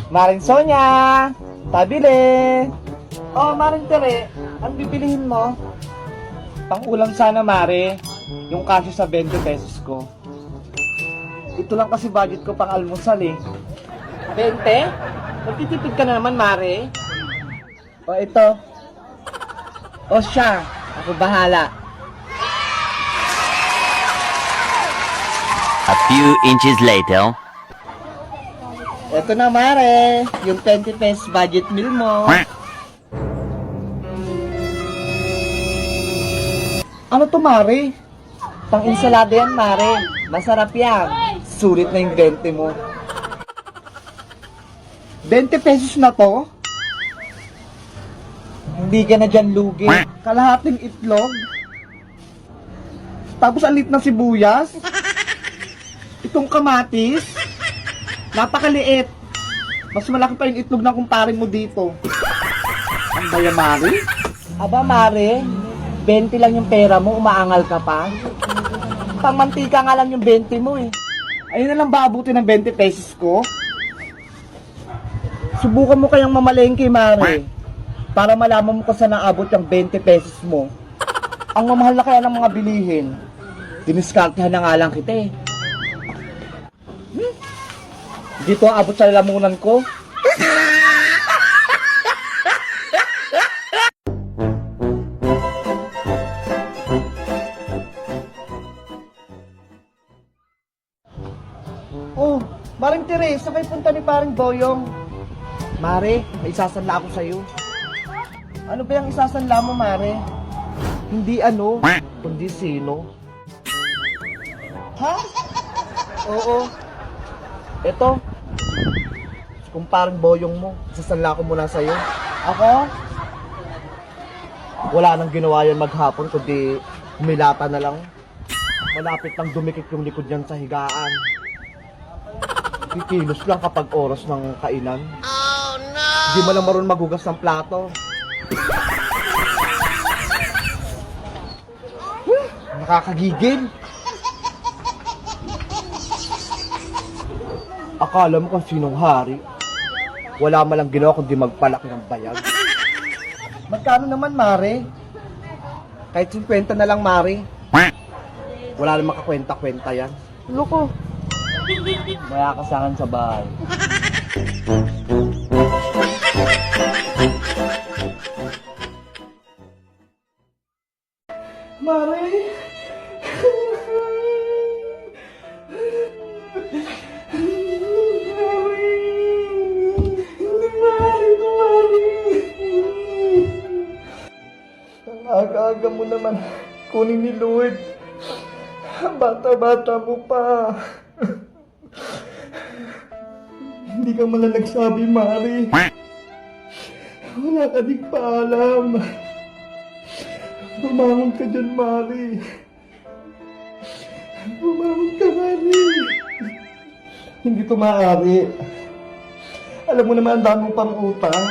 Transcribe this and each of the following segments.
Maring Sonia! Pabili! Oh, Maring Tere, ang bibilihin mo? Pang-ulam sana, Mare. Yung kasyo sa 20 pesos ko. Ito lang kasi budget ko pang almusal eh. 20? Magtitipid ka na naman, Mare. O, ito. O, siya. Ako bahala. A few inches later. Ito na, Mare. Yung 20 pesos budget meal mo. Ano to, Mare? Pang-insalada yan, Mare. Masarap yan. Sulit na yung 20 mo. 20 pesos na to? Hindi ka na dyan lugi. Kalahating itlog. Tapos alit na sibuyas. Itong kamatis. Napakaliit. Mas malaki pa yung itlog na kumpare mo dito. Ang baya, Mare? Aba, Mare, 20 lang yung pera mo, umaangal ka pa. Pangmantika nga lang yung 20 mo eh. Ayun na lang ba abutin ng 20 pesos ko? Subukan mo kayang mamalengke, Mare. Para malaman mo kung saan naabot yung 20 pesos mo. Ang mamahal na kaya ng mga bilihin. Diniskartehan na nga lang kita eh. Dito ang abot sa lalamunan ko. Oh, Maring Tere, saan kayo punta ni Paring Boyong? Mare, may isasanla ako sa'yo. Ano ba yung isasanla mo, Mare? Hindi ano, kundi sino. Ha? Oo. Ito. Kung Paring Boyong mo, isasanla ko muna sa'yo. Ako? Wala nang ginawa yan maghapon, kundi humilata na lang. Malapit lang dumikit yung likod niyan sa higaan. Kikilos lang kapag oras ng kainan. Oh no! Di mo lang marunong maghugas ng plato. Nakakagigil. Akala mo kung sinong hari. Wala man lang ginawa kundi magpalaki ng bayag. Magkano naman, Mare? Kahit 50 na lang, Mare. Wala namang kakwenta-kwenta yan. Loko. Maya ka sa akin sa bahay. Mare! Ang aga-aga mo naman kunin ni Lord. Bata-bata mo pa. Hindi ka man lang nagsabi, Mare. Wala ka ding paalam. Bumangon ka dyan, Mare. Bumangon ka, Mare. Hindi to maaari. Alam mo naman, ang dami mo pang utang.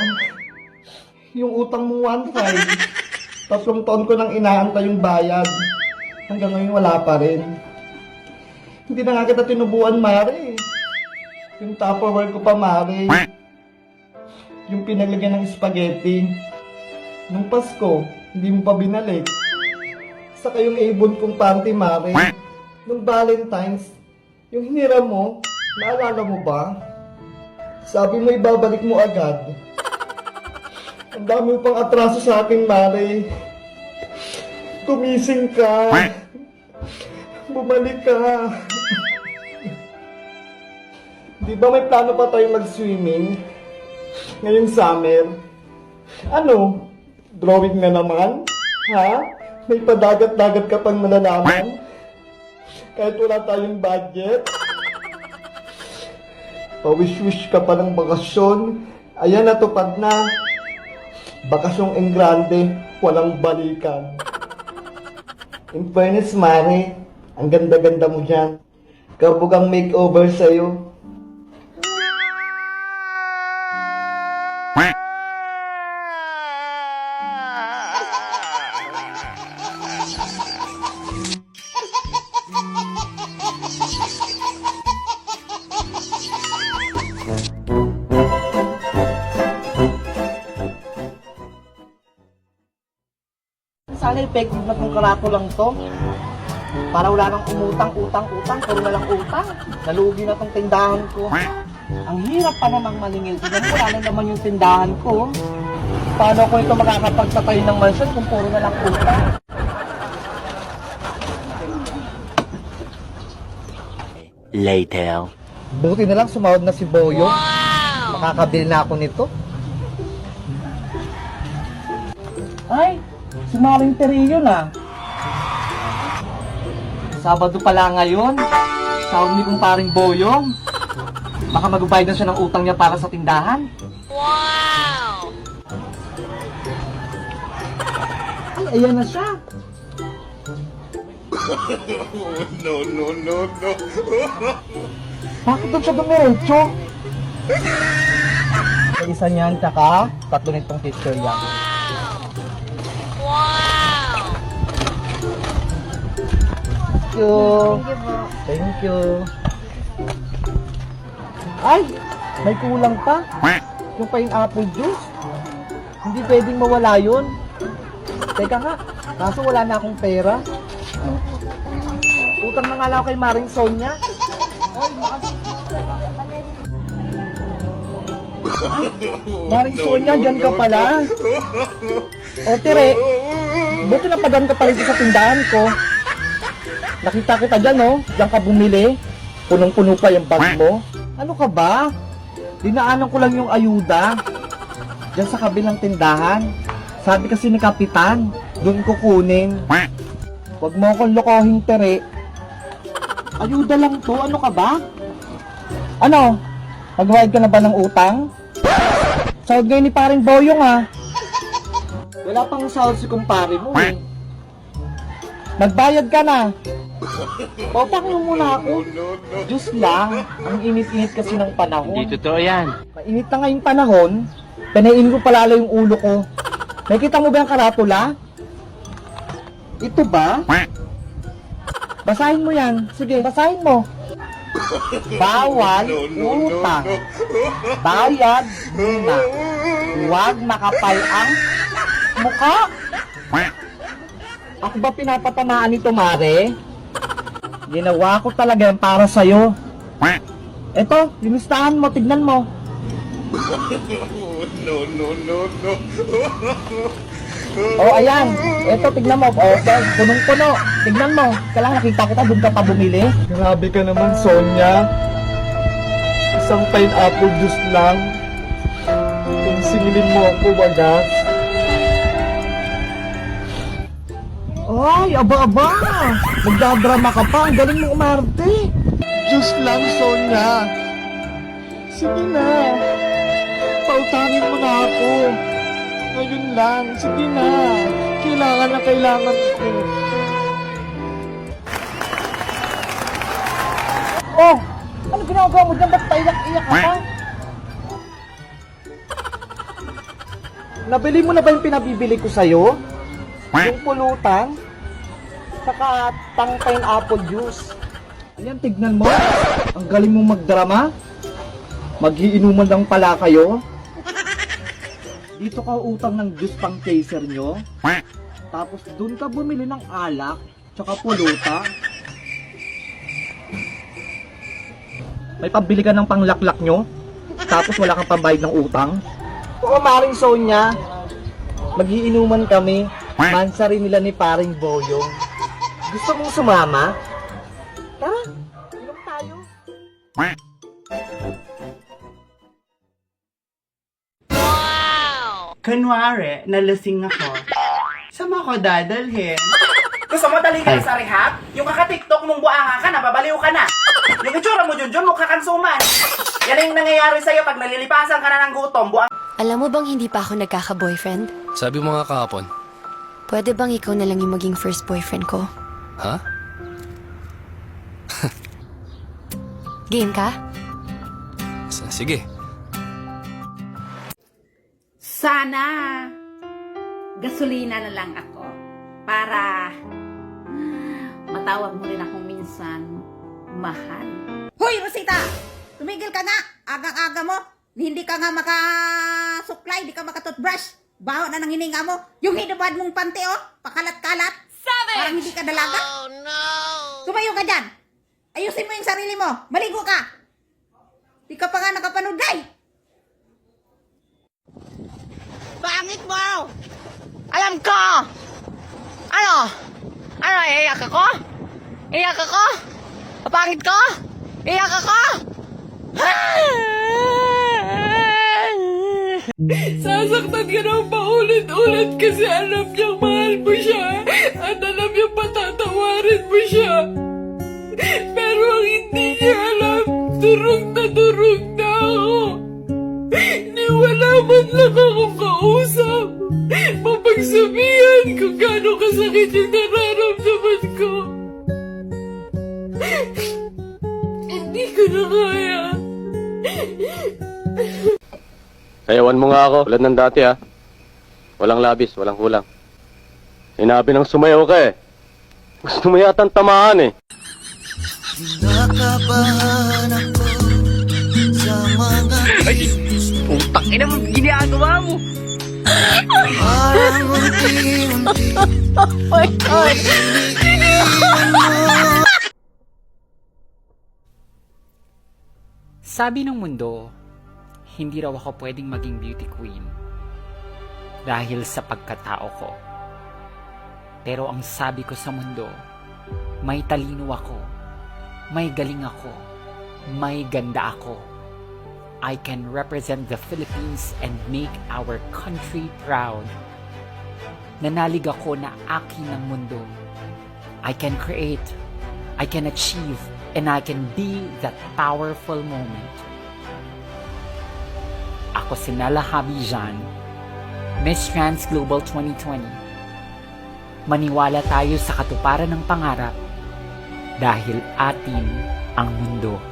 Yung utang mo 1.5. 3 taon ko nang inaantay yung bayad. Hanggang ngayon wala pa rin. Hindi na nga kita tinubuan, Mare. Yung Tupperware ko pa, Mare. Yung pinaglagyan ng spaghetti. Nung Pasko, hindi mo pa binalik. Saka yung ibon kong panty, Mare. Nung Valentine's, yung hiniram mo, naalala mo ba? Sabi mo ibabalik mo agad. Ang dami mo pang atraso sa akin, Mare. Tumising ka. Bumalik ka. Di ba may plano pa tayong mag-swimming? Ngayong summer? Ano? Drawing na naman? Ha? May padagat-dagat ka pang malalaman? Kahit wala tayong budget? Pawish-wish ka pa ng bakasyon? Ayan, natupad na. Bakasyong Engrande, walang balikan. In fairness, Mare, ang ganda-ganda mo dyan. Kabugang makeover sa'yo. Sana effective na tong karato lang to. Para wala nang utang. Puro na lang utang. Nalugi na tong tindahan ko. Ang hirap pa namang maningil. Tignan mo, wala na naman yung tindahan ko. Paano ko ito makakapagpatayo ng mansyon kung puro na lang utang? Later. Buti na lang sumahod na si Boyo. Makakabili na ako nito. Ay, si Maring Terillo na. Sabado pala ngayon. Sahod ni kong paring Boyong. Baka magbabayad na siya ng utang niya para sa tindahan. Wow! Ay, ayan na siya. No. Bakit doon siya dumiretso? Isa niyan, tsaka tatlo nitong teacher yan. Thank you. Thank you. Ay! May kulang pa. Yung pineapple juice. Hindi pwedeng mawala yun. Teka nga, kaso wala na akong pera. Utang na nga lang ako kay Maring Sonia. Maring Sonia, dyan ka pala. O Tere, buti na padan ka pala dito sa tindahan ko. Nakita kita dyan, no? Dyan ka bumili. Punong-puno pa yung bag mo. Ano ka ba? Dinaanan ko lang yung ayuda. Dyan sa kabilang tindahan. Sabi kasi ni Kapitan, doon ko kunin. Huwag mo akong lokohin, Tere. Ayuda lang to. Ano ka ba? Ano? Magbayad ka na ba ng utang? Sahod ngayon ni paring Boyong, ha? Wala pang sahod si kumpare mo, eh. Magbayad ka na. Pautang mo muna ako. Diyos lang. Ang init-init kasi ng panahon. Hindi totoo yan. Mainit na ngayong panahon. Panainin ko palala yung ulo ko. Nakita mo ba yung karatula? Ito ba? Basahin mo yan. Sige, basahin mo. Bawal utang. Bayad muna. Huwag makapal ang mukha. Ako ba pinapatamaan nito, Mare? Ginawa ko talaga yan para sa'yo. Eto, linustahan mo, tignan mo. No. Oh, ayan. Eto, tignan mo. Oh, punong-puno. Tignan mo. Kailangan nakita kita, doon ka pa bumili. Grabe ka naman, Sonia. Isang pineapple juice lang. Kung singilin mo ako, wagas. Ay, aba-aba. Magdadrama ka pa. Ang galing mo umarte. Juice lang, Sonia. Sige na. Pautangin mo na ako. Ngayon lang. Sige na. Kailangan na kailangan ko. Oh! Ano ginagawa mo dyan? Ba't paiyak-iyak ka pa? Nabili mo na ba yung pinabibili ko sa'yo? Yung pulutan? Saka tang pineapple juice. Ayan, tignan mo. Ang galing mong magdrama. Maghiinuman lang pala kayo. Dito ka utang ng juice pang chaser nyo. Tapos dun ka bumili ng alak. Tsaka puluta. May pambili ka ng panglaklak nyo. Tapos wala kang pambayad ng utang. Oo, Maring Sonia. Maghiinuman kami. Mansari nila ni paring Boyong. Gusto mong sumama? Tara, inom tayo. Kunwari, nalasing ako. Saan mo ako dadalhin? Gusto mo dalhin ka na sa rehab? Yung kaka-tiktok mong buanga ka na, babaliw ka na. Yung itsura mo, Junjun, mukha kang suman. Yan yung nangyayari sa'yo pag nalilipasan ka na ng gutom, buang... Alam mo bang hindi pa ako nagkaka-boyfriend? Sabi mo nga kahapon. Pwede bang ikaw na lang yung maging first boyfriend ko? Ha? Game ka? Sige. Sana gasolina na lang ako para matawag mo rin akong minsan mahal. Hoy, Rosita! Tumigil ka na! Agang-aga mo! Hindi ka nga makasuklay, hindi ka makatoothbrush. Baho na nang hininga mo. Yung hinabad mong panty, oh. Pakalat-kalat. Parang hindi ka dalaga. Oh, no! Tumayo ka dyan. Ayusin mo yung sarili mo. Maligo ka. Di ka pa nga nakapanood, day. Pangit mo! Alam ko! Ano? Ano, iiyak ako? Iiyak ako? Pangit ko? Iiyak ako? Sasaktan ka ng paulit-ulit kasi alam niyang mahal mo siya at alam niyang patatawarin mo siya. Pero ang hindi niya alam, durog na ako. Ni wala man lang akong kausap. Mapagsabihan kung gaano kasakit yung nararamdaman ko. Hindi ko na kaya. Sayawan mo nga ako, tulad ng dati ha. Walang labis, walang kulang. Sinabi ng sumayaw ka eh. Gusto mo yatang tamaan eh. Nakabahan ako sa mga Putang ina mo, ginagawa mo! parang unti-unti. Oh my God! Sabi ng mundo, hindi raw ako pwedeng maging beauty queen dahil sa pagkatao ko. Pero ang sabi ko sa mundo, may talino ako, may galing ako, may ganda ako. I can represent the Philippines and make our country proud. Nanalig ako na akin ng mundo. I can create, I can achieve, and I can be that powerful moment. Ako si Nella Habijan, Miss Trans Global 2020. Maniwala tayo sa katuparan ng pangarap dahil atin ang mundo.